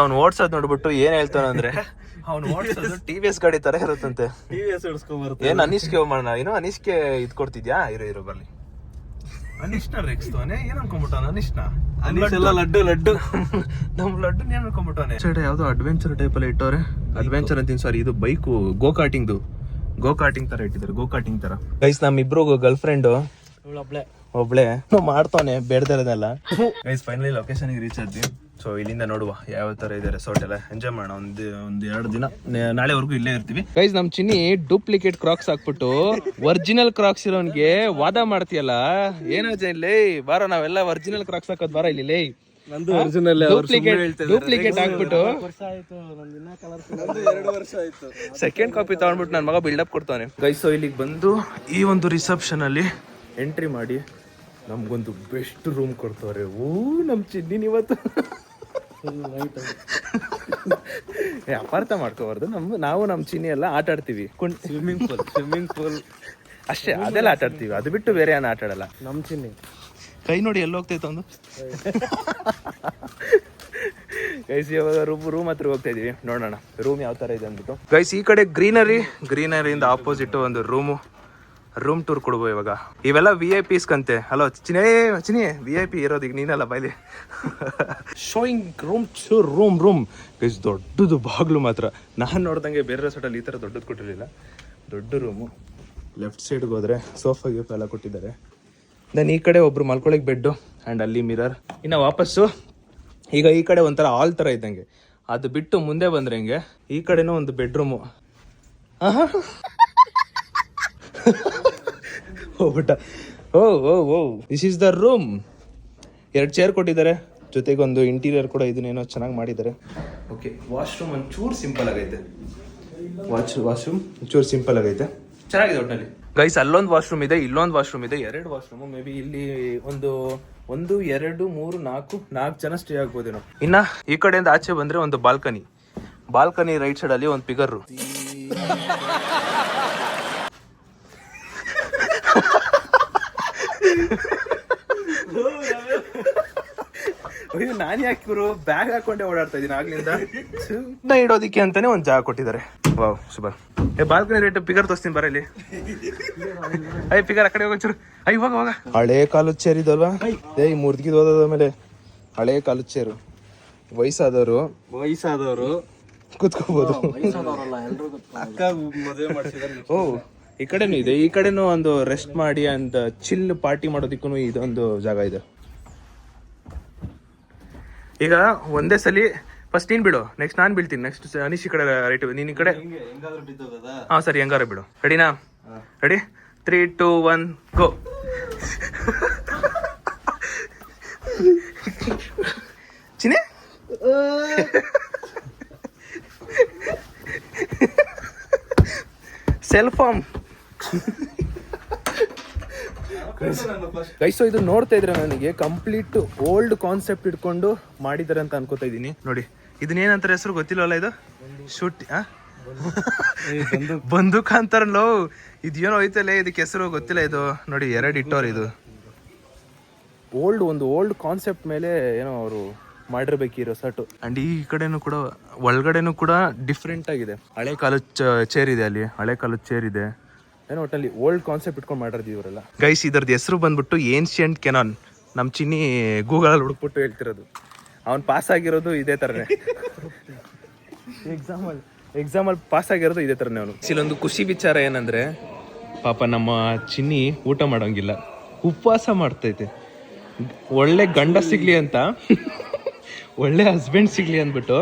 ಅವ್ನು ಓಡ್ಸೋದ್ ನೋಡ್ಬಿಟ್ಟು ಏನ್ ಹೇಳ್ತಾನ ಅಂದ್ರೆ, ಅವ್ನು ಓಡಿಸೋದು TVS ಗಾಡಿ ತರ ಇರುತ್ತಂತೆ. ಏನ್ ಅನೀಶ್ಗೆ ಮಾಡೋಣ, ಏನೋ ಅನೀಶ್ಗೆ ಇದ್ ಕೊಡ್ತಿದ್ಯಾ? ಇರೋ ಬರ್ಲಿ. ಅನೀಶ್ನ ರೇಗಿಸ್ತವನೆ. ಏನ್ ಅನ್ಕೊಂಡ್ಬಿಟ್ಟವನ ಅನೀಶ್ನ? ಲಡ್ಡು ನಮ್ ಲಡ್ಡು ಏನ್ ಅನ್ಕೊಂಡ್ಬಿಟ್ಟವನೆ. ಸೈಡ್ ಯಾವ್ದೋ ಅಡ್ವೆಂಚರ್ ಟೈಪ್ ಎಲ್ಲ ಇಟ್ಟವ್ರೆ. ಅಡ್ವೆಂಚರ್ ಅಂತೀನಿ, ಸಾರಿ, ಇದು ಬೈಕು ಗೋಕಾಟಿಂಗ್ ತರ ಇಟ್ಟಿದ್ದಾರೆ. ಗೋಕಾಟಿಂಗ್ ತರ. ಗೈಸ್, ನಮ್ಮಿಬ್ರು ಗರ್ಲ್ ಫ್ರೆಂಡ್ ಒಬ್ಳೆ ಮಾಡ್ತಾನೆ ಬೇಡ್ದಿರೋದೆಲ್ಲ. ಗೈಸ್, ಫೈನಲಿ ಲೊಕೇಶನ್ ರೀಚ್ ಆದ್ವಿ. ಸೊ ಇಲ್ಲಿಂದ ನೋಡುವ ಯಾವ ತರ ಇದೆ ರೆಸಾರ್ಟ್ ಎಲ್ಲ. ಎಂಜಾಯ್ ಮಾಡೋಣ ಒಂದ್ 2 ದಿನ. ನಾಳೆವರೆಗೂ ಇಲ್ಲೇ ಇರ್ತೀವಿ. ಗೈಸ್, ನಮ್ ಚಿನ್ನಿ ಡೂಪ್ಲಿಕೇಟ್ ಕ್ರಾಕ್ಸ್ ಹಾಕ್ಬಿಟ್ಟು ಒರಿಜಿನಲ್ ಕ್ರಾಕ್ಸ್ ಇರೋನ್ಗೆ ವಾದ ಮಾಡ್ತೀಯಲ್ಲ. ಏನೋ ಲೇ, ಬಾರ ನಾವೆಲ್ಲ ಒರಿಜಿನಲ್ ಕ್ರಾಕ್ಸ್ ಹಾಕೋದ್ ಬಾರ ಇಲ್ಲಿ. ಲೇ, ಡೂಪ್ಲಿಕೇಟ್ ಹಾಕ್ಬಿಟ್ಟು 2 ವರ್ಷ ಆಯ್ತು. ಸೆಕೆಂಡ್ ಕಾಪಿ ತಗೊಂಡ್ಬಿಟ್ಟು ನನ್ನ ಮಗ ಬಿಲ್ಡಪ್ ಕೊಡ್ತಾನೆ. ಗೈಸ್, ಇಲ್ಲಿಗೆ ಬಂದು ಈ ಒಂದು ರಿಸೆಪ್ಷನ್ ಅಲ್ಲಿ ಎಂಟ್ರಿ ಮಾಡಿ ನಮ್ಗೊಂದು ಬೆಸ್ಟ್ ರೂಮ್ ಕೊಡ್ತವ್ರೆ. ನಮ್ ಚಿನ್ನಿ ಇವತ್ತು ಅಪಾರ್ಥ ಮಾಡ್ಕೋಬಾರ್ದು. ನಾವು ನಮ್ ಚಿನ್ನಿ ಎಲ್ಲ ಆಟ ಆಡ್ತೀವಿ. ಸ್ವಿಮ್ಮಿಂಗ್ ಪೂಲ್ ಅಷ್ಟೇ, ಅದೆಲ್ಲ ಆಟ ಆಡ್ತೀವಿ. ಅದು ಬಿಟ್ಟು ಬೇರೆ ಏನು ಆಟ ಆಡಲ್ಲ. ನಮ್ ಚಿನ್ನಿ ಕೈ ನೋಡಿ ಎಲ್ಲ ಹೋಗ್ತೈತೆ ಒಂದು. ಗೈಸ್, ಇವಾಗ ರೂಮ್ ಹತ್ರ ಹೋಗ್ತಾ ಇದೀವಿ. ನೋಡೋಣ ರೂಮ್ ಯಾವ ತರ ಇದೆ ಅಂದ್ಬಿಟ್ಟು. ಗೈಸ್, ಈ ಕಡೆ ಗ್ರೀನರಿಯಿಂದ ಆಪೋಸಿಟ್ ಒಂದು ರೂಮ್ ಟೂರ್ ಕೊಡ್ಬೋ ಇವಾಗ. ಇವೆಲ್ಲ VIPs ಕಂತೆ. ಹಲೋ ಚಿನಿ VIP ಇರೋದು ಈಗ ನೀನಲ್ಲ ಬಾಯ್ಲಿ. ಶೋಯಿಂಗ್ ರೂಮ್ ಗೈಸ್, ದೊಡ್ಡದು ಬಾಗ್ಲು ಮಾತ್ರ. ನಾನು ನೋಡ್ದಂಗೆ ಬೇರೆ ರೆಸಾರ್ಟಲ್ಲಿ ಈ ಥರ ದೊಡ್ಡದು ಕೊಟ್ಟಿರಲಿಲ್ಲ. ದೊಡ್ಡ ರೂಮು. ಲೆಫ್ಟ್ ಸೈಡ್ಗೆ ಹೋದ್ರೆ ಸೋಫಾ ಗೀಫಾ ಎಲ್ಲ ಕೊಟ್ಟಿದ್ದಾರೆ. ದೆನ್ ಈ ಕಡೆ ಒಬ್ರು ಮಲ್ಕೊಳಕ್ಕೆ ಬೆಡ್ಡು ಆ್ಯಂಡ್ ಅಲ್ಲಿ ಮಿರರ್. ಇನ್ನು ವಾಪಸ್ಸು ಈಗ ಈ ಕಡೆ ಒಂಥರ ಹಾಲ್ ಥರ ಇದ್ದಂಗೆ. ಅದು ಬಿಟ್ಟು ಮುಂದೆ ಬಂದ್ರೆ ಹಿಂಗೆ ಈ ಕಡೆನೂ ಒಂದು ಬೆಡ್ರೂಮು. ಹೋಗ್ಬಿಟ್ಟ. This is the room. 2 chair ಕೊಟ್ಟಿದ್ದಾರೆ, ಜೊತೆಗೆ ಒಂದು ಇಂಟೀರಿಯರ್ ಕೂಡ ಇದನ್ನೇನೋ ಚೆನ್ನಾಗಿ ಮಾಡಿದ್ದಾರೆ. ಓಕೆ, ವಾಶ್ರೂಮ್ ಒಂಚೂರು ಸಿಂಪಲ್ ಆಗೈತೆ. ವಾಶ್ರೂಮ್ ಚೂರು ಸಿಂಪಲ್ ಆಗೈತೆ, ಚೆನ್ನಾಗಿದೆ ಒಟ್ಟಿನಲ್ಲಿ. ಗೈಸ್ ಅಲ್ಲೊಂದು ವಾಶ್ರೂಮ್ ಇದೆ, ಇಲ್ಲೊಂದು ವಾಶ್ರೂಮ್ ಇದೆ, 2 ವಾಶ್ರೂಮ್. ಮೇ ಬಿ ಇಲ್ಲಿ ಒಂದು 1 2 3 4 ಜನ ಸ್ಟೇ ಆಗ್ಬೋದೇನೋ. ಇನ್ನ ಈ ಕಡೆಯಿಂದ ಆಚೆ ಬಂದ್ರೆ ಒಂದು ಬಾಲ್ಕನಿ ರೈಟ್ ಸೈಡ್ ಅಲ್ಲಿ ಒಂದು ಪಿಗರ್. ನಾನು ಯಾಕಿರು ಬ್ಯಾಗ್ ಹಾಕೊಂಡೆ ಓಡಾಡ್ತಾ ಇದೀನಿ ಆಗ್ಲಿಂದ. ಇಡೋದಿಕ್ಕೆ ಅಂತಾನೆ ಒಂದ್ ಜಾಗ ಕೊಟ್ಟಿದ್ದಾರೆ. Wow super. Balcony rate figure ತೋರಿಸ್ತೀನಿ ಬರಲಿ. ಪಿಗರ್ ಆ ಕಡೆ ಹೋಗಚೂರು. ಇವಾಗ ಹಳೆ ಕಾಲದ ಚೇರ್ ಇದಲ್ವಾ, ಮುರ್ದ್ಗಿದ್ ಹೋದ ಮೇಲೆ ಹಳೆ ಕಾಲದ ಚೇರು. ವಯಸ್ಸಾದವರು ಕುತ್ಕೋಬಹುದು. ಅಕ್ಕ ಮದುವೆ ಮಾಡಿಸಿದ್ರೆ ಓ ಈ ಕಡೆನೂ ಇದೆ, ಈ ಕಡೆನೂ ಒಂದು ರೆಸ್ಟ್ ಮಾಡಿ ಅಂತ ಚಿಲ್ ಪಾರ್ಟಿ ಮಾಡೋದಿಕ್ಕೂ ಇದೊಂದು ಜಾಗ ಇದೆ. ಈಗ ಒಂದೇ ಸಲಿ ಫಸ್ಟ್ ನೀನ್ ಬಿಡು, ನೆಕ್ಸ್ಟ್ ನಾನ್ ಬೀಳ್ತೀನಿ, ನೆಕ್ಸ್ಟ್ ಅನೀಶ್ ಈ ಕಡೆ ರೈಟ್, ನೀನ್ ಈ ಕಡೆ. ಹಾ ಸರಿ, ಹೆಂಗಾರ ಬಿಡು. ರೆಡಿನಾ? ರೆಡಿ 3 2 1 ಗೋ. ಚಿನ್ನೆ ಸೆಲ್ ಫಾರ್ಮ್ ಗೈಸ್. ಇದು ನೋಡ್ತಾ ಇದ್ರೆ ನನಗೆ ಕಂಪ್ಲೀಟ್ ಓಲ್ಡ್ ಕಾನ್ಸೆಪ್ಟ್ ಇಟ್ಕೊಂಡು ಮಾಡಿದಾರೆ ಅಂತ ಅನ್ಕೋತಾ ಇದೀನಿ. ನೋಡಿ ಇದನ್ನೇನಂತಾರೆ ಹೆಸರು ಗೊತ್ತಿಲ್ಲವಲ್ಲ, ಇದು ಶೂಟ್ ಬಂದೂಕ್ ಅಂತಾರಲ್ಲೋ, ಇದೇನೋ ಐತಲ್ಲ, ಇದಕ್ಕೆ ಹೆಸರು ಗೊತ್ತಿಲ್ಲ. ಇದು ನೋಡಿ 2 ಇಟ್ಟವ್ರು. ಇದು ಓಲ್ಡ್ ಕಾನ್ಸೆಪ್ಟ್ ಮೇಲೆ ಏನೋ ಅವರು ಮಾಡಿರ್ಬೇಕು ಈ ರೆಸಾರ್ಟ್. ಅಂಡ್ ಈ ಕಡೆನೂ ಕೂಡ ಒಳಗಡೆನೂ ಕೂಡ ಡಿಫ್ರೆಂಟ್ ಆಗಿದೆ. ಹಳೆ ಕಾಲದ ಚೇರ್ ಇದೆ ಅಲ್ಲಿ, ಏನೋ ಒಟ್ಟಲ್ಲಿ ಓಲ್ಡ್ ಕಾನ್ಸೆಪ್ಟ್ ಇಟ್ಕೊಂಡು ಮಾಡಿರೋದು ಇವರೆಲ್ಲ. ಗೈಸ್ ಇದ್ರದ್ದು ಹೆಸರು ಬಂದ್ಬಿಟ್ಟು ಏನ್ಷಿಯಂಟ್ ಕೆನಾನ್. ನಮ್ಮ ಚಿನ್ನಿ ಗೂಗಲಲ್ಲಿ ಹುಡುಕ್ಬಿಟ್ಟು ಹೇಳ್ತಿರೋದು, ಅವ್ನು ಪಾಸ್ ಆಗಿರೋದು ಇದೇ ಥರನೇ. ಎಕ್ಸಾಮಲ್ಲಿ ಪಾಸ್ ಆಗಿರೋದು ಇದೇ ಥರನೇ ಅವನು. ಇಲ್ಲೊಂದು ಖುಷಿ ವಿಚಾರ ಏನಂದರೆ, ಪಾಪ ನಮ್ಮ ಚಿನ್ನಿ ಊಟ ಮಾಡೋಂಗಿಲ್ಲ, ಉಪವಾಸ ಮಾಡ್ತೈತೆ. ಒಳ್ಳೆ ಗಂಡ ಸಿಗ್ಲಿ ಅಂತ, ಒಳ್ಳೆ ಹಸ್ಬೆಂಡ್ ಸಿಗ್ಲಿ ಅಂದ್ಬಿಟ್ಟು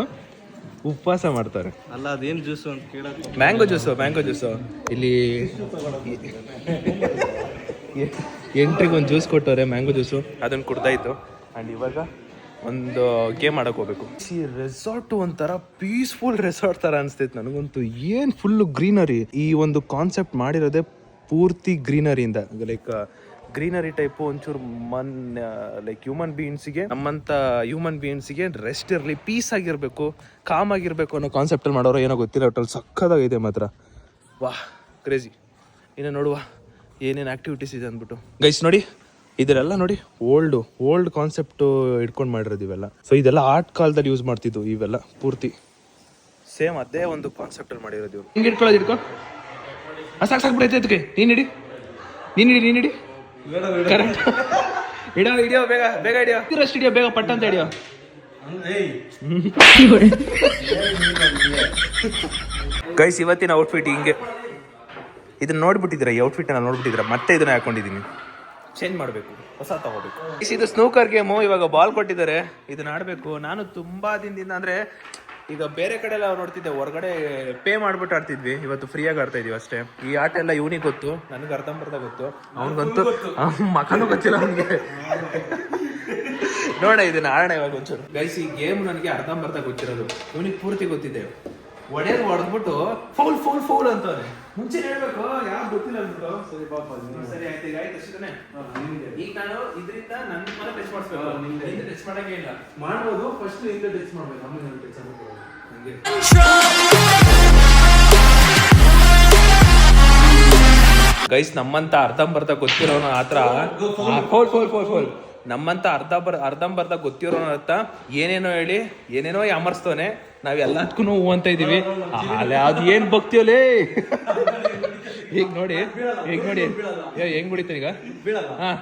ಉಪವಾಸ ಮಾಡ್ತಾರೆ. ಅಲ್ಲ ಅದೇನು ಜ್ಯೂಸು ಅಂತ ಕೇಳಕ್ಕೆ, ಮ್ಯಾಂಗೋ ಜ್ಯೂಸು ಇಲ್ಲಿ ಎಂಟ್ರಿಗೆ ಒಂದು ಜ್ಯೂಸ್ ಕೊಟ್ಟವ್ರೆ, ಮ್ಯಾಂಗೋ ಜ್ಯೂಸು. ಅದನ್ನು ಕುಡ್ದಾಯ್ತು. ಆ್ಯಂಡ್ ಇವಾಗ ಒಂದು ಗೇಮ್ ಆಡೋಕೆ ಹೋಗ್ಬೇಕು. ಈ ರೆಸಾರ್ಟು ಒಂಥರ ಪೀಸ್ಫುಲ್ ರೆಸಾರ್ಟ್ ಥರ ಅನಿಸ್ತೈತೆ ನನಗಂತೂ. ಏನು ಫುಲ್ಲು ಗ್ರೀನರಿ. ಈ ಒಂದು ಕಾನ್ಸೆಪ್ಟ್ ಮಾಡಿರೋದೇ ಪೂರ್ತಿ ಗ್ರೀನರಿಯಿಂದ, ಲೈಕ್ ಗ್ರೀನರಿ ಟೈಪು. ಒಂಚೂರು ಲೈಕ್ ನಮ್ಮಂಥ ಹ್ಯೂಮನ್ ಬೀಯಿಂಗ್ಸಿಗೆ ರೆಸ್ಟ್ ಇರಲಿ, ಪೀಸ್ ಆಗಿರಬೇಕು, ಕಾಮ್ ಆಗಿರಬೇಕು ಅನ್ನೋ ಕಾನ್ಸೆಪ್ಟಲ್ಲಿ ಮಾಡೋರು ಏನೋ ಗೊತ್ತಿಲ್ಲ. ಒಟ್ಟಲ್ಲಿ ಸಕ್ಕದಾಗಿದೆ ಮಾತ್ರ. ವಾಹ್ ಕ್ರೇಜಿ. ಇನ್ನು ನೋಡುವ ಏನೇನು ಆ್ಯಕ್ಟಿವಿಟೀಸ್ ಇದೆ ಅಂದ್ಬಿಟ್ಟು. ಗೈಸ್ ನೋಡಿ ಇದೆಲ್ಲ ನೋಡಿ, ಓಲ್ಡ್ ಕಾನ್ಸೆಪ್ಟು ಇಟ್ಕೊಂಡು ಮಾಡಿರೋದು ಇವೆಲ್ಲ. ಸೊ ಇದೆಲ್ಲ ಆರ್ಟ್ ಕಾಲದಲ್ಲಿ ಯೂಸ್ ಮಾಡ್ತಿದ್ದು ಇವೆಲ್ಲ ಪೂರ್ತಿ ಸೇಮ್ ಅದೇ ಒಂದು ಕಾನ್ಸೆಪ್ಟಲ್ಲಿ ಮಾಡಿರೋದು ಇವರು. ಹಿಂಗೆ ಇಟ್ಕೊಳ್ಳೋದು ಸಾಕು ಬಿಡೈತೆ ಅದಕ್ಕೆ. ನೀನು ಹಿಡಿ ಕರೆಕ್ಟ್. ಹಿಡಿಯೋ ಬೇಗ ಹಿಡಿಯೋ, ಅಷ್ಟು ಹಿಡಿಯೋ ಬೇಗ, ಪಟ್ಟ ಅಂತ ಹಿಡಿಯೋ. ಗೈಸ್ ಇವತ್ತಿನ ಔಟ್ಫಿಟ್ ಹಿಂಗೆ. ಇದನ್ನ ನೋಡ್ಬಿಟ್ಟಿದ್ದೀರಾ, ಈ ಔಟ್ಫಿಟ್ ನೋಡ್ಬಿಟ್ಟಿದ್ದೀರಾ, ಮತ್ತೆ ಇದನ್ನ ಹಾಕೊಂಡಿದ್ದೀನಿ. ಚೇಂಜ್ ಮಾಡಬೇಕು, ಹೊಸ ತಗೋಬೇಕು. ಇದು ಸ್ನೂಕರ್ ಗೇಮು. ಇವಾಗ ಬಾಲ್ ಕೊಟ್ಟಿದ್ದಾರೆ, ಇದನ್ನ ಆಡಬೇಕು. ನಾನು ತುಂಬಾ ದಿನದಿಂದ ಅಂದರೆ ಈಗ ಬೇರೆ ಕಡೆ ಎಲ್ಲ ನೋಡ್ತಿದ್ದೆ, ಹೊರಗಡೆ ಪೇ ಮಾಡ್ಬಿಟ್ಟು ಆಡ್ತಿದ್ವಿ. ಇವತ್ತು ಫ್ರೀಯಾಗಿ ಆಡ್ತಾ ಇದೀವಿ ಅಷ್ಟೇ. ಈ ಆಟ ಎಲ್ಲ ಇವನಿಗೆ ಗೊತ್ತು, ನನಗೆ ಅರ್ಧಂಬರ್ಧ ಗೊತ್ತು, ಅವನಿಗಂತೂ ಮಕ್ಕನೂ ಗೊತ್ತಿಲ್ಲ ಅವನಿಗೆ. ನೋಡ ಇದನ್ನ ಆಡೋಣ ಇವಾಗ ಒಂಚೂರು. ಗೈಸ್ ಈ ಗೇಮ್ ನನಗೆ ಅರ್ಧಂಬರ್ಧ ಗೊತ್ತಿರೋದು, ಇವನಿಗೆ ಪೂರ್ತಿ ಗೊತ್ತಿದೆ. ಹೊಡೆದ್ಬಿಟ್ಟು ಫೌಲ್ ಅಂತವನೆ. ಮುಂಚೆ ಹೇಳ್ಬೇಕು, ಯಾರು ಗೊತ್ತಿಲ್ಲ ಅಂದ್ಬಿಟ್ಟು. ಸರಿ ಪಾಪ, ಸರಿ ಆಯ್ತು, ಈಗ ಆಯ್ತು ಅಷ್ಟೇ. ಈಗ ನಾನು ಇದರಿಂದ ನನ್ನ ಮೇಲೆ ಟಚ್ ಮಾಡಿಸ್ಬೇಕು, ನಿಂದ ಟಚ್ ಮಾಡಂಗೇ ಇಲ್ಲ. ಮಾಡ್ಬೋದು, ಫಸ್ಟ್ ಇಂದ ಟಚ್ ಮಾಡ್ಬೇಕು, ಆಮೇಲೆ ಟಚ್ ಮಾಡ್ಬೇಕು. ಗೈಸ್ ನಮ್ಮಂತ ಅರ್ಧಂಬರ್ಧ ಗೊತ್ತಿರೋನ ಹತ್ರ ಫೋಲ್ ನಮ್ಮಂತ ಅರ್ಧಂಬರ್ಧ ಗೊತ್ತಿರೋನ ಹತ್ರ ಏನೇನೋ ಹೇಳಿ ಏನೇನೋ ಯಾಮರ್ಸ್ತವನೆ. ನಾವ್ ಎಲ್ಲದಕ್ಕೂ ಹೂ ಅಂತ ಇದೀವಿ. ಅದು ಏನ್ ಭಕ್ತಿಯಲ್ಲೇ. ಈಗ ನೋಡಿ ಹೆಂಗ್ ಬಿಡಿತಾನೆ ಈಗ. ಹಾ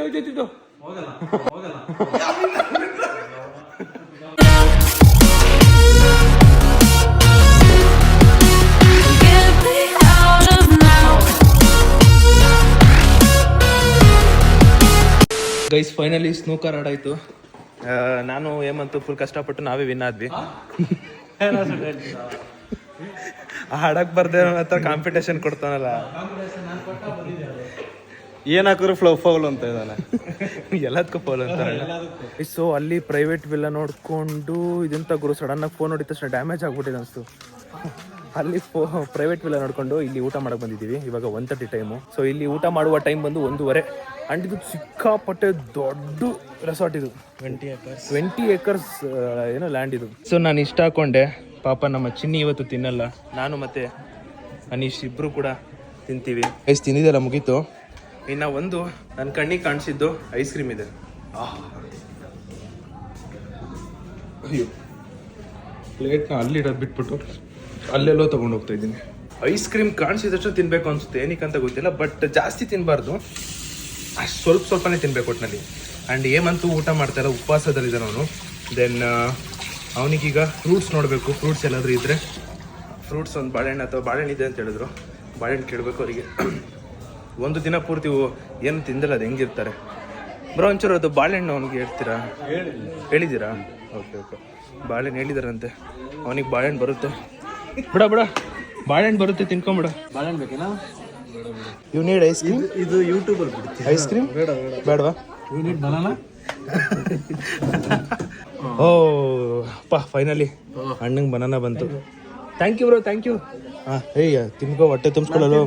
ಹೋಗ್ತಿತ್ತು. ಗೈಸ್ ಫೈನಲಿ ಸ್ನೂಕರ್ ಆಡಾಯ್ತು. ನಾನು ಏಮಂತೂ ಫುಲ್ ಕಷ್ಟಪಟ್ಟು ನಾವೇ ವಿನ್ ಆದ್ವಿ. ಆಡಕ್ ಬರ್ದೇ ಹತ್ರ ಕಾಂಪಿಟೇಷನ್ ಕೊಡ್ತಾನಲ್ಲ, ಏನ್ ಹಾಕಿದ್ರು ಫೌಲ್ ಅಂತ ಇದ್ದಾನೆ. ಎಲ್ಲದಕ್ಕೂ ಫೌಲ್ ಅಂತಾರೆ. ಸೊ ಅಲ್ಲಿ ಪ್ರೈವೇಟ್ ವಿಲ್ಲ ನೋಡ್ಕೊಂಡು ಇದೆಂತ ಗುರು ಸಡನ್ ಆಗಿ ಫೋನ್ ಹೊಡಿದ ತಕ್ಷಣ ಡ್ಯಾಮೇಜ್ ಆಗ್ಬಿಟ್ಟಿದೆ ಅನ್ಸ್ತು. ಅಲ್ಲಿ ಪ್ರೈವೇಟ್ ವಿಲ್ಲ ನೋಡ್ಕೊಂಡು ಇಲ್ಲಿ ಊಟ ಮಾಡಕ್ಕೆ ಬಂದಿದ್ದೀವಿ. ಇವಾಗ 1:30 ಟೈಮು. ಸೊ ಇಲ್ಲಿ ಊಟ ಮಾಡುವ ಟೈಮ್ ಬಂದು 1:30. ಆ್ಯಂಡ್ ಇದು ಸಿಕ್ಕಾಪಟ್ಟೆ ದೊಡ್ಡ ರೆಸಾರ್ಟ್ ಇದು. 20 ಏಕರ್ಸ್ ಏನೋ ಲ್ಯಾಂಡ್ ಇದು. ಸೊ ನಾನು ಇಷ್ಟ ಹಾಕೊಂಡೆ. ಪಾಪ ನಮ್ಮ ಚಿನ್ನಿ ಇವತ್ತು ತಿನ್ನಲ್ಲ. ನಾನು ಮತ್ತು ಅನೀಶ್ ಇಬ್ಬರು ಕೂಡ ತಿಂತೀವಿ. ಐಸ್ ತಿಂದಿದ್ದೆಲ್ಲ ಮುಗೀತು. ಇನ್ನು ಒಂದು ನನ್ನ ಕಣ್ಣಿಗೆ ಕಾಣಿಸಿದ್ದು ಐಸ್ ಕ್ರೀಮ್ ಇದೆ. ಅಯ್ಯೋ, ಪ್ಲೇಟ್ನ ಅಲ್ಲಿಡೋದು ಬಿಟ್ಬಿಟ್ಟು ಅಲ್ಲೆಲ್ಲೋ ತೊಗೊಂಡು ಹೋಗ್ತಾ ಇದ್ದೀನಿ. ಐಸ್ ಕ್ರೀಮ್ ಕಾಣಿಸಿದಷ್ಟು ತಿನ್ನಬೇಕು ಅನಿಸುತ್ತೆ, ಏನಕ್ಕಂತ ಗೊತ್ತಿಲ್ಲ. ಬಟ್ ಜಾಸ್ತಿ ತಿನ್ನಬಾರ್ದು, ಅಷ್ಟು ಸ್ವಲ್ಪನೇ ತಿನ್ಬೇಕು ಒಟ್ಟಿನಲ್ಲಿ. ಆ್ಯಂಡ್ ಏಮಂತೂ ಊಟ ಮಾಡ್ತಾಯಿಲ್ಲ, ಉಪವಾಸದಲ್ಲಿದ್ದಾನೆ ಅವನು. ದೆನ್ ಅವನಿಗೀಗ ಫ್ರೂಟ್ಸ್ ನೋಡಬೇಕು. ಫ್ರೂಟ್ಸ್ ಎಲ್ಲಾದರೂ ಇದ್ದರೆ ಫ್ರೂಟ್ಸ್, ಒಂದು ಬಾಳೆಹಣ್ಣು ಅಥವಾ ಬಾಳೆಹಣ್ಣು ಇದೆ ಅಂತ ಹೇಳಿದ್ರು. ಬಾಳೆಹಣ್ಣು ಕೇಳಬೇಕು ಅವರಿಗೆ. ಒಂದು ದಿನ ಪೂರ್ತಿ ಏನು ತಿಂದಿಲ್ಲ, ಅದು ಹೆಂಗಿರ್ತಾರೆ ಬ್ರೋ? ಒಂಚೂರು ಅದು ಬಾಳೆಹಣ್ಣು ಅವನಿಗೆ ಹೇಳ್ತೀರಾ? ಹೇಳಿದ್ದೀರಾ? ಓಕೆ ಓಕೆ, ಬಾಳೆಹಣ್ಣು ಹೇಳಿದಾರಂತೆ. ಅವನಿಗೆ ಬಾಳೆಹಣ್ಣು ಬರುತ್ತೆ. ಬಿಡ ಬಾಳೆಹಣ್ಣು ಬರುತ್ತೆ, ತಿನ್ಕೊಂಬಿಡ. ಬಾಳೆಹಣ್ಣು ಬೇಕೇನಾ? You need ice cream? ಇದು ಯೂಟ್ಯೂಬಲ್ಲಿ ಬಿಡ್ತೀವಿ. ಐಸ್ ಕ್ರೀಮ್ ಬೇಡವಾ? You need banana? ಓ ಪಾ, ಫೈನಲಿ ಅಣ್ಣಂಗೆ ಬನಾನಾ ಬಂತು. Thank you bro, thank you. ಹಾಂ, ಏಯ್ ತಿನ್ಕೋ, ಹೊಟ್ಟೆ ತುಂಬಿಸ್ಕೊಳ್ಳಲು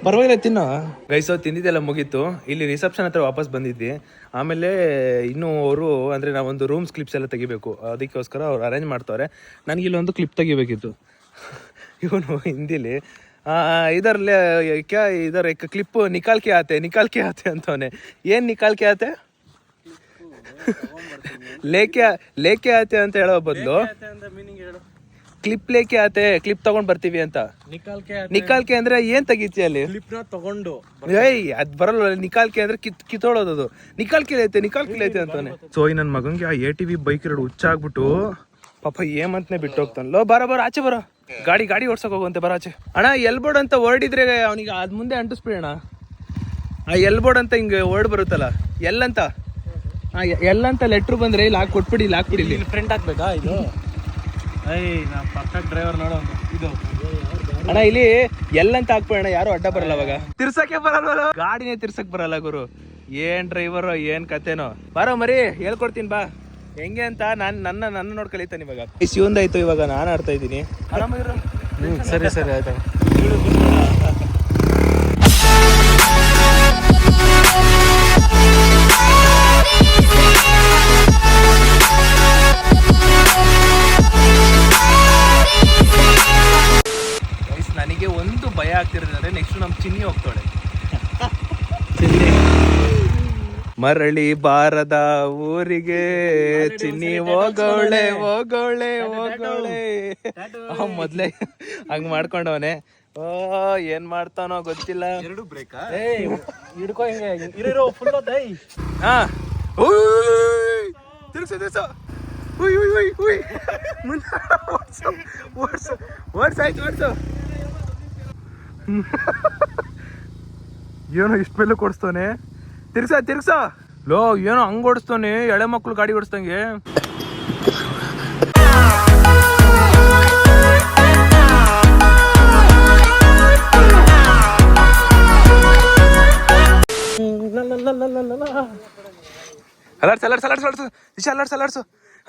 ಪರವಾಗಿಲ್ಲ, ತಿನ್ನೋ. ಗೈಸೋ ತಿಂದಿದ್ದೆಲ್ಲ ಮುಗೀತು. ಇಲ್ಲಿ ರಿಸೆಪ್ಷನ್ ಹತ್ರ ವಾಪಸ್ ಬಂದಿದ್ವಿ. ಆಮೇಲೆ ಇನ್ನೂ ಅವರು ಅಂದರೆ ನಾವೊಂದು ರೂಮ್ಸ್ ಕ್ಲಿಪ್ಸ್ ಎಲ್ಲ ತೆಗಿಬೇಕು, ಅದಕ್ಕೋಸ್ಕರ ಅವ್ರು ಅರೇಂಜ್ ಮಾಡ್ತವ್ರೆ. ನನಗೆ ಇಲ್ಲೊಂದು ಕ್ಲಿಪ್ ತೆಗಿಬೇಕಿತ್ತು. ಇವನು ಹಿಂದಿಲಿ ಇದರಲ್ಲೇ ಇದರ ಕ್ಲಿಪ್ಪು ನಿಕಾಲ್ಕೆ ಆತೆ ಅಂತವನೆ. ಏನು ನಿಕಾಲ್ಕೆ ಆತೆ? ಲೇಕೆ ಆತೆ ಅಂತ ಹೇಳೋ ಬದಲು ಕ್ಲಿಪ್ ಲೇಕೆ ಆತೆ, ಕ್ಲಿಪ್ ತಗೊಂಡ್ ಬರ್ತೀವಿ ಅಂತ. ನಿಕಾಲ್ಕೆ ಅಂದ್ರೆ ಏನ್ ತೆಗಿತಿ ಅಲ್ಲಿ? ಕ್ಲಿಪ್ನ ತಗೊಂಡು ಏಯ್ ಅದ್ ಬರಲ್ಲ. ನಿಕಾಲ್ಕೆ ಅಂದ್ರೆ ಕಿತ್ತೋಳೋದು. ನಿಕಾಲ್ಕೆ ಐತೆ ಅಂತಾನೆ. ಸೊ ಈ ನನ್ನ ಮಗಂಗೆ ಆ ATV ಬೈಕ್ ಎರಡು ಹುಚ್ಚಾಗ್ಬಿಟ್ಟು ಪಾಪ ಏಮಂತನೇ ಬಿಟ್ಟು ಹೋಗ್ತಾನಲ್ಲೋ. ಬರೋ ಆಚೆ ಬರೋ, ಗಾಡಿ ಓಡ್ಸಕ್ ಹೋಗುವಂತೆ. ಬರೋ ಆಚೆ. ಅಣ್ಣ ಎಲ್ಬೋರ್ಡ್ ಅಂತ ಹೊರಡಿದ್ರೆ ಅವನಿಗೆ ಅದ್ ಮುಂದೆ ಅಂಟಿಸ್ಬಿಡೋಣ. ಆ ಎಲ್ಬೋರ್ಡ್ ಅಂತ ಹಿಂಗೆ ಹೊರಡ್ ಬರುತ್ತಲ್ಲ, ಎಲ್ಲಂತ ಲೆಟ್ರು ಬಂದ್ರೆ ಇಲ್ಲಿ ಕೊಟ್ಬಿಡಿ ಇಲ್ಲಿ ಫ್ರೆಂಡ್ ಹಾಕ್ಬೇಕಾ ಇದು? ಪರ್ಫೆಕ್ಟ್ ಡ್ರೈವರ್ ನೋಡೋ ಇದು. ಅಣ್ಣ ಇಲ್ಲಿ ಎಲ್ಲಂತ ಹಾಕ್ಬಿಡೋಣ, ಯಾರು ಅಡ್ಡ ಬರಲ್ಲ. ಅವಾಗ ತಿರ್ಸಕ್ಕೆ ಬರಲ್ವಲ್ಲ, ಗಾಡಿನೇ ತಿರ್ಸಕ್ ಬರಲ್ಲ ಗುರು. ಏನ್ ಡ್ರೈವರ್, ಏನ್ ಕತೆನೋ. ಬಾರೋ ಮರಿ, ಹೇಳ್ಕೊಡ್ತೀನಿ ಬಾ ಹೆಂಗೆ ಅಂತ. ನನ್ನ ನೋಡ್ ಕಲಿತಾನೆ ಇವಾಗ. ಶಿವಂದಾಯ್ತು, ಇವಾಗ ನಾನು ಆಡ್ತಾ ಇದ್ದೀನಿ. ಆರಾಮಾಗಿರೋ. ಸರಿ ಆಯ್ತು. ನನಗೆ ಒಂದು ಭಯ ಆಗ್ತಿರೋದಂದ್ರೆ ನೆಕ್ಸ್ಟ್ ನಮ್ಮ ಚಿನ್ನಿ ಹೋಗ್ತಾಳೆ. ಮರಳಿ ಬಾರದ ಊರಿಗೆ ಚಿನ್ನಿ ಹೋಗೋಳೆ. ಮೊದ್ಲೇ ಹಂಗ್ ಮಾಡ್ಕೊಂಡವನೆ. ಏನ್ ಮಾಡ್ತಾನೋ ಗೊತ್ತಿಲ್ಲ. ಎರಡು ಬ್ರೇಕಾ? ಹಿಡ್ಕೊ ಹಿಂಗೆ. ಫುಲ್ ಹಾ, ತಿರ್ಸು. ಓಡ್ಸು. ಏನೋ ಇಷ್ಟ ಮೇಲೆ ಕೊಡಿಸ್ತಾನೆ. ತಿರ್ಗ್ಸ ಲೋ, ಏನೋ ಹಂಗ್ ಓಡಿಸ್ತಾನೆ, ಎಳೆ ಮಕ್ಳು ಗಾಡಿ ಓಡಿಸ್ದಂಗೆ.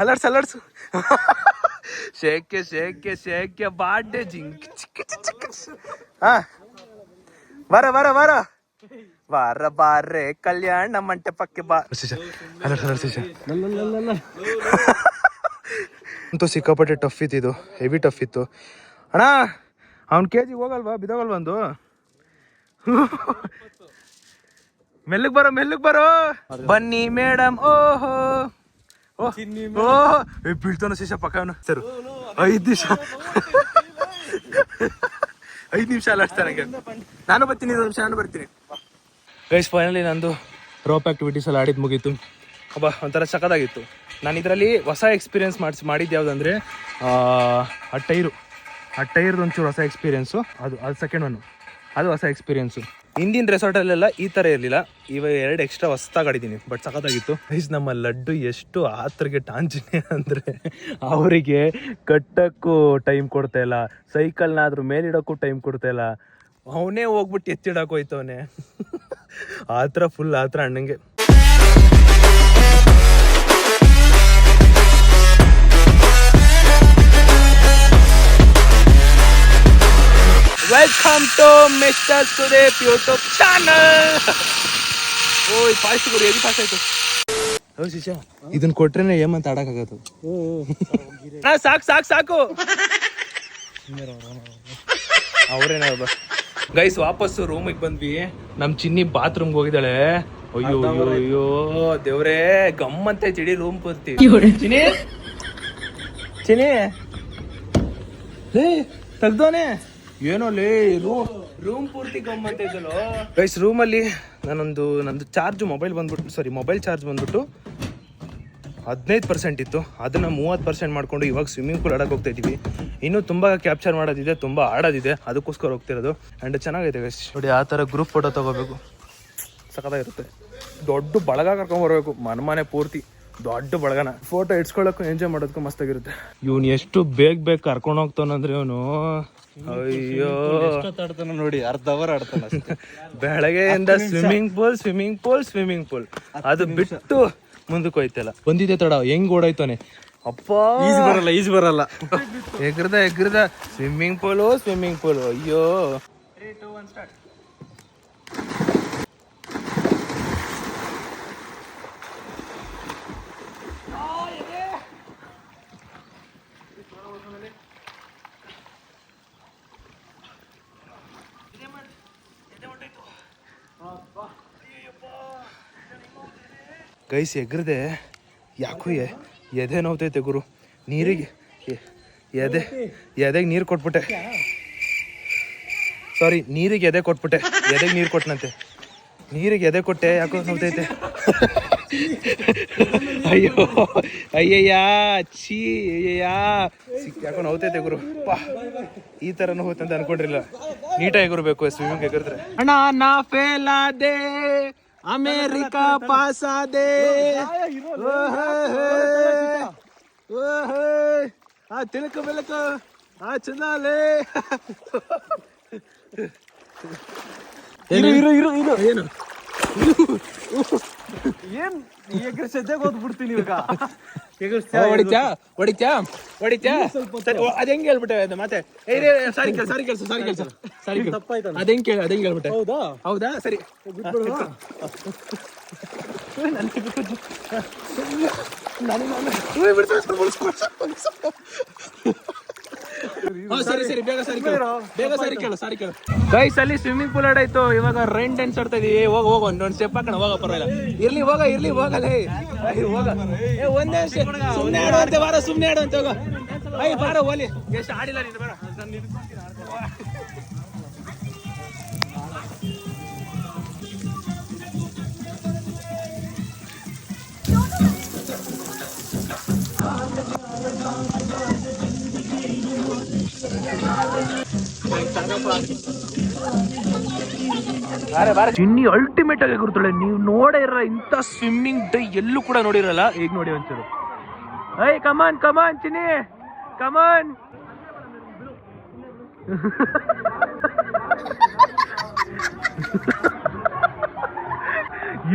ಅಲರ್ಟ್ಸು ಶೇಕೆ ಬಾಡೆ ಜಿಂಕ್ ಚಿಕ್ಕ. ಹಾ, ಬರ ಬಾರೆ ಕಲ್ಯಾಣ ಮಂಟಪಕ್ಕೆ ಬಾ. ಅಂತೂ ಸಿಕ್ಕಾಪಟ್ಟೆ ಟಫ್ ಇತ್ತು ಇದು, ಹೆವಿ ಟಫ್ ಇತ್ತು. ಅಣ್ಣ ಅವ್ನ KG ಹೋಗಲ್ವಾ, ಬಿದೋಗಲ್ವಾ ಒಂದು? ಮೆಲ್ಲಗ್ ಬರೋ. ಬನ್ನಿ ಮೇಡಮ್. ಓಹೋ ಬೀಳ್ತಾನ ಶಿಷ್ಯ ಪಕ್ಕ ಅವನು. ಸರ್ 5 ನಿಮಿಷ ಅಲ್ಲಾಡ್ತಾನೆ. ನಾನು ಬರ್ತೀನಿ, 1 ನಿಮಿಷ ನಾನು ಬರ್ತೀನಿ. ಗೈಸ್ ಫೈನಲಿ ನಂದು ರೋಪ್ ಆಕ್ಟಿವಿಟೀಸ್ ಎಲ್ಲ ಆಡಿದ್ದು ಮುಗೀತು. ಅಬ್ಬಾ ಒಂಥರ ಸಖತ್ತಾಗಿತ್ತು. ನಾನು ಇದರಲ್ಲಿ ಹೊಸ ಎಕ್ಸ್ಪೀರಿಯೆನ್ಸ್ ಮಾಡಿದ್ದು ಯಾವುದಂದರೆ ಆ ಟೈರ್ದು ಒಂಚೂರು ಹೊಸ ಎಕ್ಸ್ಪೀರಿಯೆನ್ಸು. ಅದು ಸೆಕೆಂಡ್ ಒನ್ನು, ಅದು ಹೊಸ ಎಕ್ಸ್ಪೀರಿಯೆನ್ಸು. ಹಿಂದಿನ ರೆಸಾರ್ಟಲ್ಲೆಲ್ಲ ಈ ಥರ ಇರಲಿಲ್ಲ. ಇವಾಗ 2 ಎಕ್ಸ್ಟ್ರಾ ಹೊಸ್ದಾಗಿ ಆಡಿದ್ದೀನಿ, ಬಟ್ ಸಖತ್ತಾಗಿತ್ತು. ಗೈಸ್ ನಮ್ಮ ಲಡ್ಡು ಎಷ್ಟು ಆತರಿಗೆ ಟಾಂಜಿನಿ ಅಂದರೆ ಅವರಿಗೆ ಕಟ್ಟಕ್ಕೂ ಟೈಮ್ ಕೊಡ್ತಾ ಇಲ್ಲ, ಸೈಕಲ್ನಾದ್ರೂ ಮೇಲಿಡೋಕ್ಕೂ ಟೈಮ್ ಕೊಡ್ತಾ ಇಲ್ಲ. ಅವನೇ ಹೋಗ್ಬಿಟ್ಟು ಎತ್ತಿಡಕ್ಕೆ ಹೋಯ್ತವನೇ. ಆ ಥರ ಫುಲ್ ಆ ಥರ ಅಣ್ಣಂಗೆ. Welcome to mister Sudeep YouTube channel. ಓಯ್ ಫಾಸ್ಟ್ ಗುರು, ಎಲ್ಲಿ ಫಾಸ್ಟ್ ಆಯ್ತು. ಓ ಶಿಷ್ಯ, ಇದನ್ನ ಕೊಟ್ರೇನೆ ಏಮಂತ ಆಡಕ್ಕಾಗತ್ತು. ಸಾಕು ಸಾಕು ಸಾಕು. ಅವ್ರೇನ ಗೈಸ್, ವಾಪಸ್ಸು ರೂಮಿಗೆ ಬಂದ್ವಿ. ನಮ್ ಚಿನ್ನಿ ಬಾತ್ರೂಮ್ಗೆ ಹೋಗಿದ್ದಾಳೆ. ಅಯ್ಯೋ ಅಯ್ಯೋ ದೇವ್ರೇ, ಗಮ್ಮಂತೆ ಚಿಡಿ ರೂಮ್ ಪೂರ್ತಿ. ಚಿನಿ ಚಿನಿ ಲೇ ತೆಗ್ದೋನೆ ಏನೋ ಲೇ, ರೂಮ್ ಪೂರ್ತಿ ಗಮ್ಮಂತ ಇದ್ದಲ್ಲೋ. ಗೈಸ್, ರೂಮಲ್ಲಿ ನಂದು ಚಾರ್ಜ್ ಮೊಬೈಲ್ ಚಾರ್ಜ್ ಬಂದ್ಬಿಟ್ಟು 15% ಇತ್ತು. ಅದನ್ನ 30% ಮಾಡ್ಕೊಂಡು ಇವಾಗ ಸ್ವಿಮ್ಮಿಂಗ್ ಪೂಲ್ ಆಡಕ್ಕೆ ಹೋಗ್ತಾ ಇದೀವಿ. ಇನ್ನೂ ತುಂಬಾ ಕ್ಯಾಪ್ಚರ್ ಮಾಡೋದಿದೆ, ತುಂಬಾ ಆಡೋದಿದೆ, ಅದಕ್ಕೋಸ್ಕರ ಹೋಗ್ತಿರೋದು. ಅಂಡ್ ಚೆನ್ನಾಗೈತೆ ಗೈಸ್ ನೋಡಿ. ಆ ಥರ ಗ್ರೂಪ್ ಫೋಟೋ ತಗೋಬೇಕು, ಸಖತ್ತಾಗಿರುತ್ತೆ. ದೊಡ್ಡ ಬಳಗ ಕರ್ಕೊಂಡ್ಬರ್ಬೇಕು, ಮನೆ ಪೂರ್ತಿ ದೊಡ್ಡ ಬಳಗನ. ಫೋಟೋ ಇಡ್ಸ್ಕೊಳ್ಳೋಕ್ಕೂ ಎಂಜಾಯ್ ಮಾಡೋದಕ್ಕೂ ಮಸ್ತಾಗಿರುತ್ತೆ. ಇವ್ನು ಎಷ್ಟು ಬೇಗ ಕರ್ಕೊಂಡು ಹೋಗ್ತಾನಂದ್ರೆ ಇವನು, ಅಯ್ಯೋ ನೋಡಿ, ಅರ್ಧ ಅವರ್ ಆಡ್ತಾನ. ಬೆಳಗ್ಗೆಯಿಂದ ಸ್ವಿಮ್ಮಿಂಗ್ ಪೂಲ್ ಅದು ಬಿಟ್ಟು ಮುಂದಕ್ಕೆ ಹೋಯ್ತಲ್ಲ. ಬಂದಿದೆ ತಡ, ಹೆಂಗ್ ಓಡಾಯ್ತಾನೆ ಅಪ್ಪ. ಈಜ್ ಬರಲ್ಲ ಎಗ್ರದ ಸ್ವಿಮ್ಮಿಂಗ್ ಪೂಲ್. ಅಯ್ಯೋ, 3, 2, 1 ಸ್ಟಾರ್ಟ್. ಗೈಸ್, ಎಗ್ರದೆ ಯಾಕೋ ಎದೆ ನೋವ್ತೈತೆ ಗುರು. ನೀರಿಗೆ ಎದೆಗೆ ನೀರು ಕೊಟ್ಬಿಟ್ಟೆ. ಸಾರಿ, ನೀರಿಗೆ ಎದೆ ಕೊಟ್ಬಿಟ್ಟೆ. ಎದೆಗೆ ನೀರು ಕೊಟ್ಟನಂತೆ, ನೀರಿಗೆ ಎದೆ ಕೊಟ್ಟೆ. ಯಾಕೋ ನೋವ್ತೈತೆ. ಅಯ್ಯಯ್ಯ ಛೀ ಯಾಕೋ ನೋವ್ತೈತೆ ಗುರು. ಈ ತರ ನೋವುತ್ತೆ ಅಂತ ಅನ್ಕೊಂಡಿರ್ಲಿಲ್ಲ. ನೀಟಾಗಿ ಎಗರ್ಬೇಕು ಸ್ವಿಮ್ಮಿಂಗ್ ಎಗರಿದ್ರೆ. ಅಣ್ಣ ನಾ ಫೇಲ್ ಆದೆ, ಅಮೇರಿಕಾ ಪಾಸ್ ಆದೆ. ಆ ತಿಳ್ಕ ಬೆಳಕ ಆ ಚಂದಾಲೆ. ಏನು ಏನ್ ಎಗ್ರ ಸದ್ಯ ಓದ್ಬಿಡ್ತೀನಿ ಈಗ. ಹೊಡಿತ್ಯಾ ಸರಿ, ಅದ್ ಹೆಂಗ್ ಹೇಳ್ಬಿಟ್ಟೆ ಅದು ಮತ್ತೆ. ಸಾರಿ ಕೇಳ್ಸ ತಪ್ಪಾಯ್ತಲ್ಲ. ಅದ್ ಹೆಂಗ್ ಹೇಳ್ಬಿಟ್ಟೆ. ಹೌದಾ ಸರಿ. ಸರಿ ಬೇಗ ಸಾರಿ ಕೇಳು. ಗೈಸ್, ಅಲ್ಲಿ ಸ್ವಿಮ್ಮಿಂಗ್ ಪೂಲ್ ಆಡಾಯ್ತು. ಇವಾಗ ರೈನ್ ಡ್ಯಾನ್ಸ್ ಆಡ್ತಾ ಇದೀವಿ. ಹೋಗ ಒಂದೊಂದು ಸ್ಟೆಪ್ ಹಾಕೋಣ. ಹೋಗ ಪರವಾಗಿಲ್ಲ, ಇರ್ಲಿ ಹೋಗಲೇ. ಹೋಗ ಒಂದೇ ಸುಮ್ನೆ ಆಡುವಂತೆ ಹೋಗ. ಬಾರ ಹೋಲಿ. ಎಷ್ಟು ಆಡಿಲ್ಲ ನೀನು, ಬೇಡ. ಚಿನ್ನಿ ಅಲ್ಟಿಮೇಟ್ ಆಗಿ ಗುರುತಾಳೆ. ನೀವು ನೋಡೇ ಇರಲ್ಲ ಇಂಥ ಸ್ವಿಮ್ಮಿಂಗ್ ಡೇ ಎಲ್ಲೂ ಕೂಡ ನೋಡಿರಲ್ಲ. ಈಗ ನೋಡಿ ಒಂಚೂರು. ಕಮಾನ್ ಚಿನ್ನಿ, ಕಮಾನ್.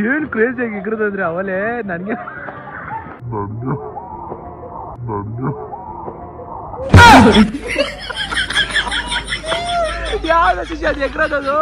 ಏನ್ ಕ್ರೇಜಿ ಆಗಿ ಎಗರದಂದ್ರೆ ಅವಲೇ. ನನ್ಗೆ ಯಾವ್ದು ಶಿಷ್ಯ ಅದು ಎಗರದದು.